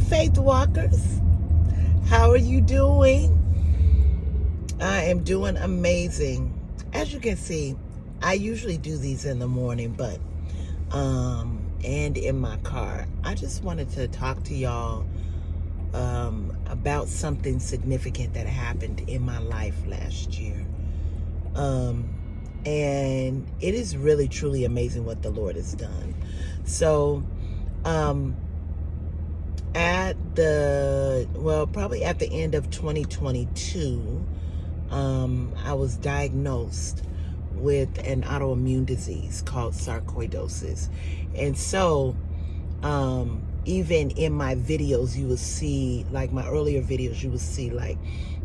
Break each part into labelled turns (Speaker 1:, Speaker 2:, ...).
Speaker 1: faith walkers. How are you doing? I am doing amazing. As you can see, I usually do these in the morning, but and in my car. I just wanted to talk to y'all about something significant that happened in my life last year. And it is really truly amazing what the Lord has done. So probably at the end of 2022, I was diagnosed with an autoimmune disease called sarcoidosis. And so even in my videos, you will see, like my earlier videos, you will see like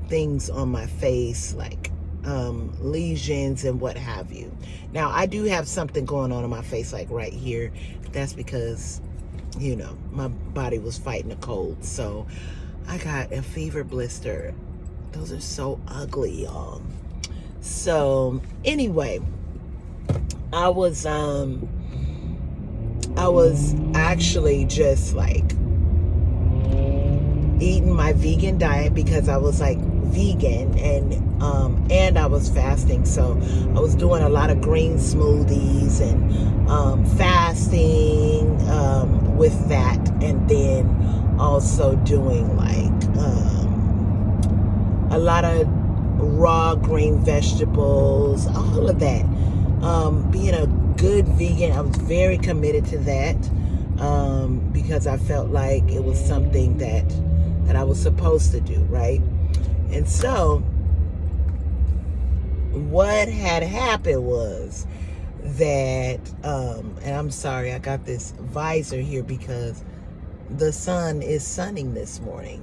Speaker 1: things on my face, like lesions and what have you. Now, I do have something going on in my face, like right here. That's because, you know, my body was fighting a cold. So I got a fever blister. Those are so ugly, y'all. So anyway, I was actually just like eating my vegan diet because I was like vegan and I was fasting. So I was doing a lot of green smoothies and fasting with that, and then also doing like a lot of raw green vegetables, all of that. Being a good vegan, I was very committed to that because I felt like it was something that I was supposed to do, right? And so what had happened was that, and I'm sorry, I got this visor here because the sun is sunning this morning.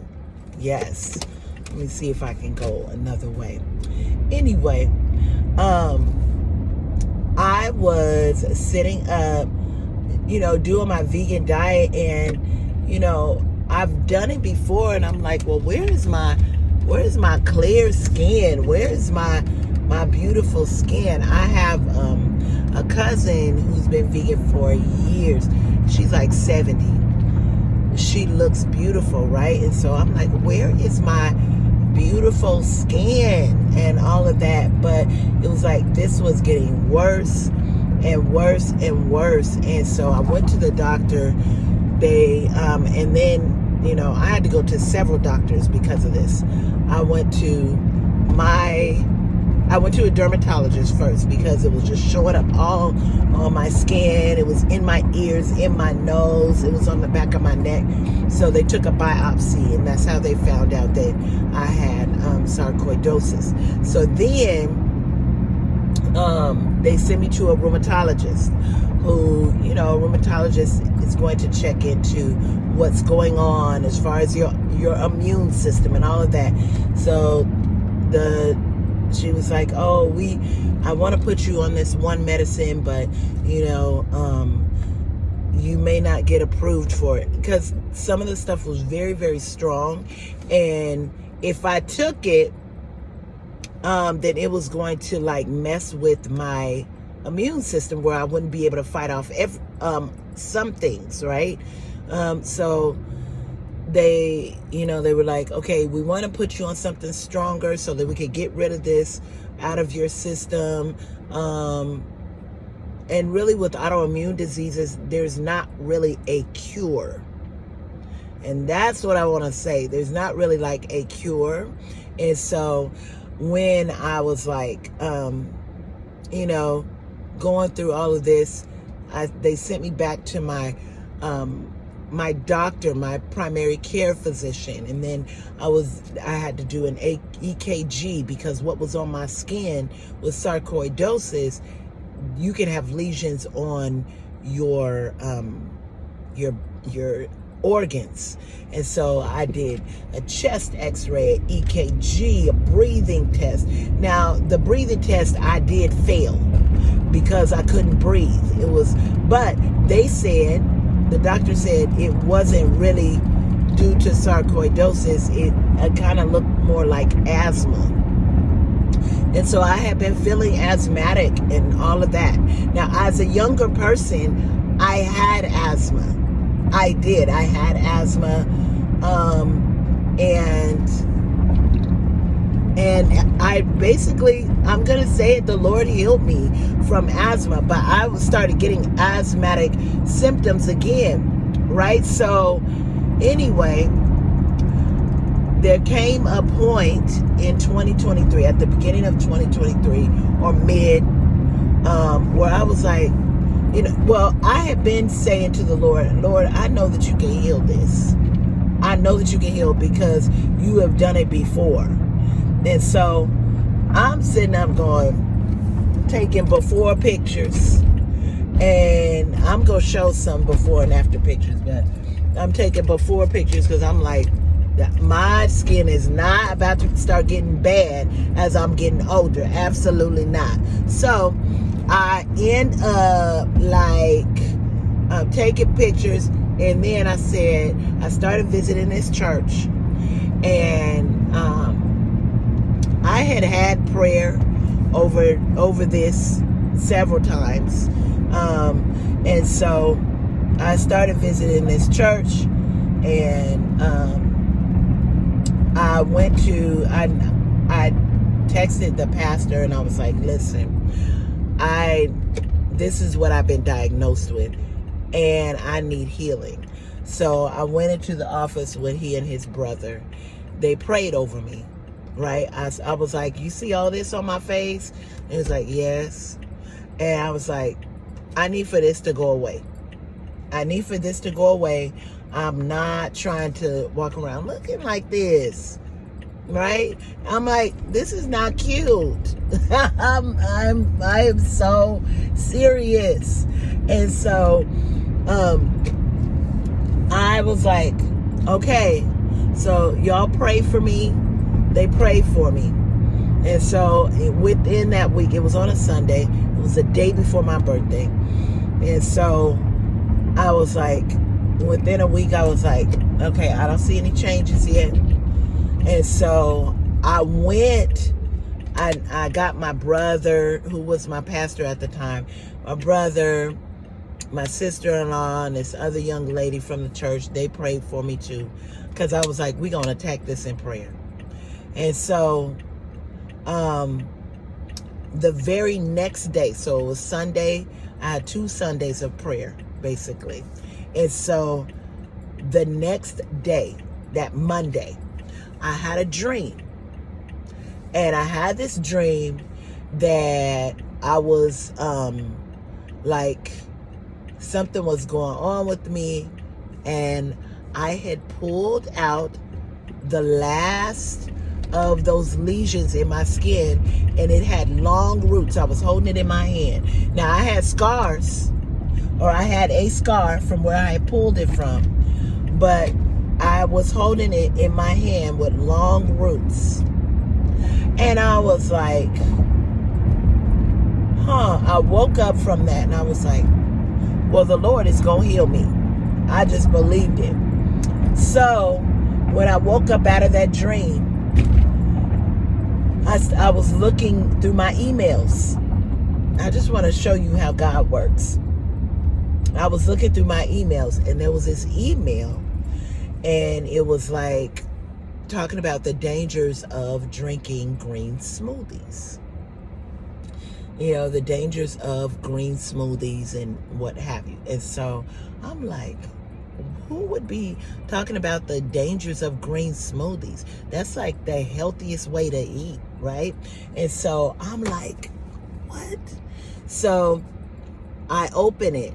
Speaker 1: Yes. Let me see if I can go another way. Anyway, I was sitting up, you know, doing my vegan diet, and, you know, I've done it before, and I'm like, well, where is my clear skin? Where is my beautiful skin? I have a cousin who's been vegan for years. She's like 70. She looks beautiful, right? And so I'm like, where is my beautiful skin and all of that? But it was like this was getting worse and worse and worse. And so I went to the doctor. They and then, you know, I had to go to several doctors because of this. I went to a dermatologist first because it was just showing up all on my skin. It was in my ears, in my nose. It was on the back of my neck. So they took a biopsy, and that's how they found out that I had sarcoidosis. So then they sent me to a rheumatologist who, you know, a rheumatologist is going to check into what's going on as far as your immune system and all of that. So she was like, oh, I want to put you on this one medicine, but, you know, you may not get approved for it because some of the stuff was very, very strong. And if I took it, then it was going to like mess with my immune system where I wouldn't be able to fight off some things, right? So they were like, okay, we want to put you on something stronger so that we could get rid of this out of your system. And really with autoimmune diseases, there's not really a cure. And that's what I want to say. There's not really like a cure. And so when I was like, you know, going through all of this, they sent me back to my doctor, my primary care physician, and then I had to do an EKG because what was on my skin was sarcoidosis. You can have lesions on your organs. And so I did a chest x-ray, EKG, a breathing test. Now, the breathing test I did fail because I couldn't breathe. But the doctor said it wasn't really due to sarcoidosis. It kind of looked more like asthma. And so I had been feeling asthmatic and all of that. Now, as a younger person, I had asthma. I had asthma And I'm going to say it, the Lord healed me from asthma, but I started getting asthmatic symptoms again, right? So anyway, there came a point in 2023, at the beginning of 2023 or mid, where I was like, I had been saying to the Lord, I know that you can heal this. I know that you can heal because you have done it before. And so I'm sitting up taking before pictures, and I'm going to show some before and after pictures, but I'm taking before pictures because I'm like, my skin is not about to start getting bad as I'm getting older. Absolutely not. So I end up taking pictures, and then I started visiting this church, and I had prayer over this several times, and so I started visiting this church, and I texted the pastor, and I was like, listen, this is what I've been diagnosed with, and I need healing. So I went into the office with he and his brother. They prayed over me, right? I was like, you see all this on my face? And he was like, yes. And I was like, I need for this to go away. I'm not trying to walk around looking like this, right? I'm like, this is not cute. I am so serious. And so I was like, okay, so y'all pray for me. They prayed for me. And so within that week, it was on a Sunday, it was the day before my birthday. And so I was like, within a week, I was like, okay, I don't see any changes yet. And so I went, I got my brother, who was my pastor at the time, my brother, my sister-in-law, and this other young lady from the church. They prayed for me too, because I was like, we're going to attack this in prayer. And so the very next day, so it was Sunday, I had 2 Sundays of prayer, basically. And so the next day, that Monday, I had a dream. And I had this dream that I was like something was going on with me, and I had pulled out the last of those lesions in my skin, and it had long roots. I was holding it in my hand. Now I had scars, or I had a scar from where I had pulled it from, but I was holding it in my hand with long roots. And I was like, I woke up from that, and I was like, well, the Lord is going to heal me. I just believed it. So when I woke up out of that dream, I was looking through my emails. I just want to show you how God works. I was looking through my emails, and there was this email, and it was like talking about the dangers of drinking green smoothies. You know, the dangers of green smoothies and what have you. And so I'm like, who would be talking about the dangers of green smoothies? That's like the healthiest way to eat, right? And so I'm like, what? So I open it.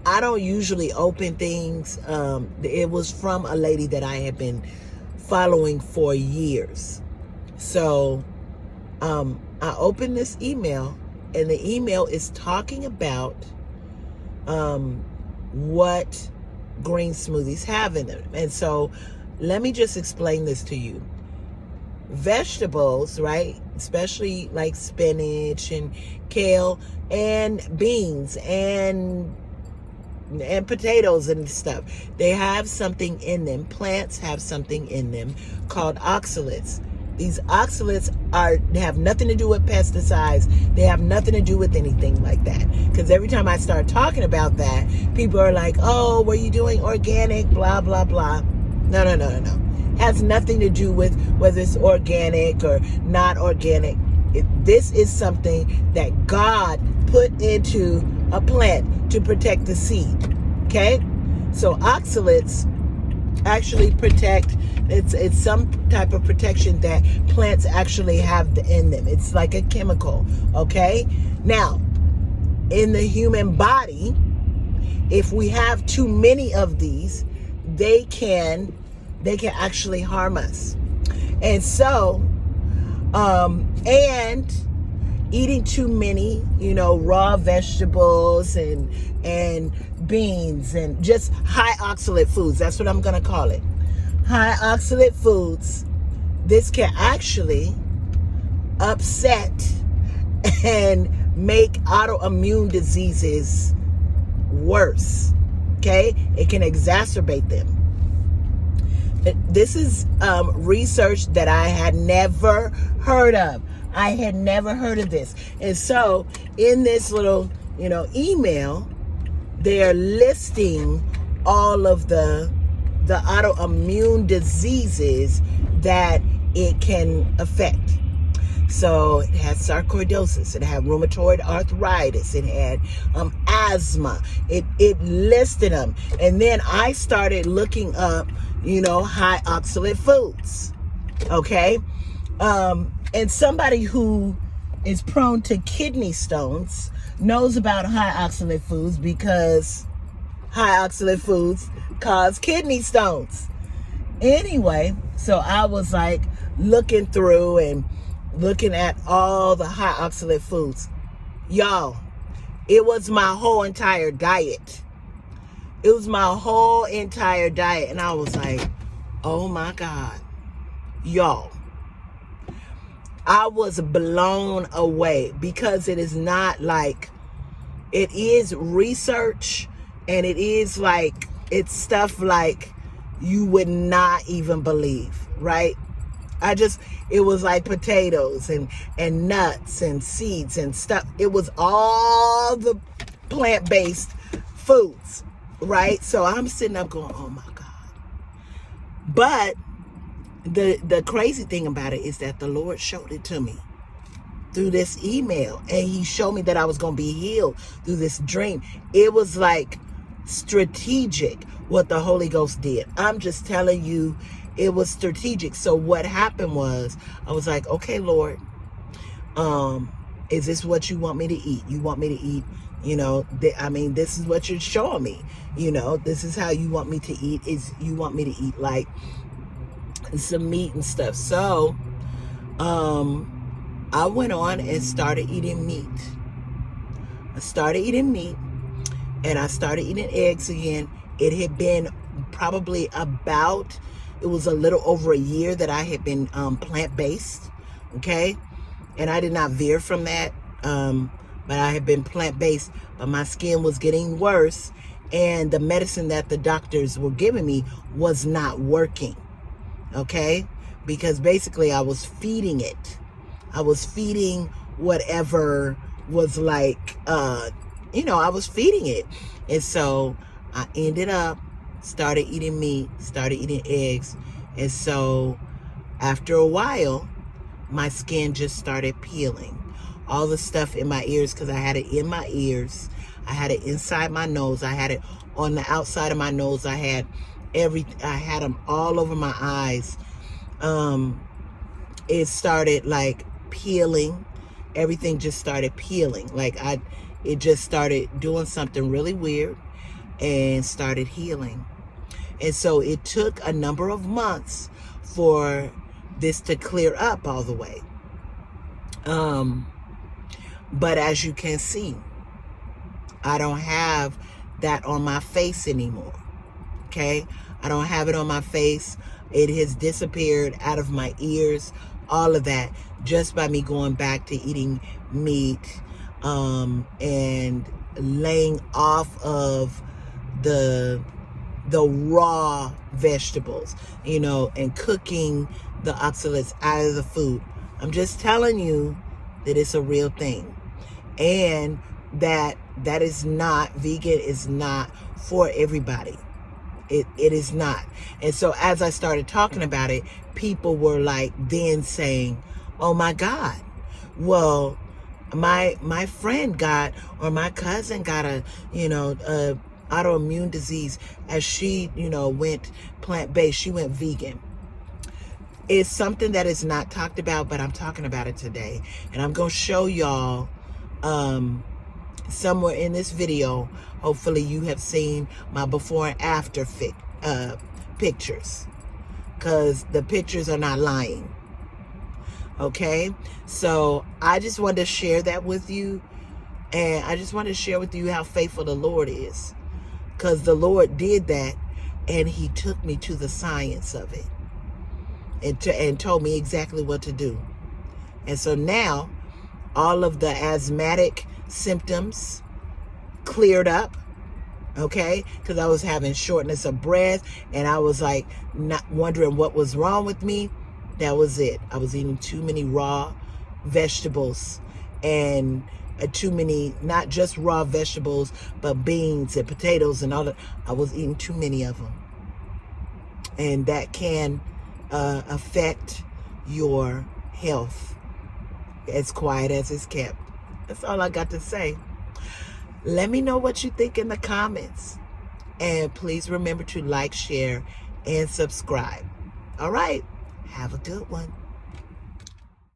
Speaker 1: I don't usually open things. It was from a lady that I had been following for years. So I opened this email, and the email is talking about what green smoothies have in them. And so let me just explain this to you. Vegetables, right, especially like spinach and kale and beans and potatoes and stuff, they have something in them. Plants have something in them called oxalates. These oxalates have nothing to do with pesticides. They have nothing to do with anything like that. Because every time I start talking about that, people are like, oh, were you doing organic, blah, blah, blah. No. Has nothing to do with whether it's organic or not organic. This is something that God put into a plant to protect the seed. Okay? So oxalates actually protect, it's some type of protection that plants actually have in them. It's like a chemical. Okay? Now, in the human body, if we have too many of these, they can actually harm us. And so, and eating too many, raw vegetables and beans and just high oxalate foods. That's what I'm going to call it. High oxalate foods. This can actually upset and make autoimmune diseases worse. Okay? It can exacerbate them. This is research that I had never heard of. I had never heard of this. And so in this little, email, they're listing all of the autoimmune diseases that it can affect. So it had sarcoidosis, it had rheumatoid arthritis, it had asthma. It listed them. And then I started looking up, high oxalate foods. Okay? And somebody who is prone to kidney stones knows about high oxalate foods because high oxalate foods cause kidney stones. Anyway, so I was like looking through and looking at all the high oxalate foods. Y'all, it was my whole entire diet. It was my whole entire diet. And I was like, oh my God. Y'all, I was blown away because it is not like, it is research and it is like, it's stuff like you would not even believe, right? It was like potatoes and nuts and seeds and stuff. It was all the plant-based foods, right? So I'm sitting up going, oh my God. But the crazy thing about it is that the Lord showed it to me through this email, and he showed me that I was going to be healed through this dream. It was like strategic what the Holy Ghost did. I'm just telling you, it was strategic. So what happened was, I was like, okay, Lord, is this what you want me to eat? You want me to eat, this is what you're showing me. This is how you want me to eat. You want me to eat like some meat and stuff. So I went on and started eating meat. I started eating meat and I started eating eggs again. It had been probably it was a little over a year that I had been plant-based, okay? And I did not veer from that, but I had been plant-based, but my skin was getting worse, and the medicine that the doctors were giving me was not working, okay? Because basically I was feeding it. I was feeding whatever was like, I was feeding it. And so I ended up started eating meat, started eating eggs. And so after a while, my skin just started peeling. All the stuff in my ears, because I had it in my ears. I had it inside my nose. I had it on the outside of my nose. I had them all over my eyes. It started like peeling. Everything just started peeling. It just started doing something really weird and started healing. And so it took a number of months for this to clear up all the way. But as you can see, I don't have that on my face anymore. Okay? I don't have it on my face. It has disappeared out of my ears, all of that, just by me going back to eating meat, and laying off of the raw vegetables, and cooking the oxalates out of the food. I'm just telling you that it's a real thing, and that is not, vegan is not for everybody. It is not. And so as I started talking about it, people were like then saying, oh my God, well, my friend got, or my cousin got a autoimmune disease as she, went plant-based, she went vegan. It's something that is not talked about, but I'm talking about it today. And I'm going to show y'all somewhere in this video. Hopefully you have seen my before and after pictures, because the pictures are not lying. Okay, so I just wanted to share that with you, and I just wanted to share with you how faithful the Lord is, because the Lord did that, and he took me to the science of it, and told me exactly what to do. And so now all of the asthmatic symptoms cleared up, okay, because I was having shortness of breath, and I was like not wondering what was wrong with me. That was it. I was eating too many raw vegetables, and too many, not just raw vegetables, but beans and potatoes and all that. I was eating too many of them, and that can affect your health. As quiet as it's kept. That's all I got to say. Let me know what you think in the comments. And please remember to like, share, and subscribe. All right. Have a good one.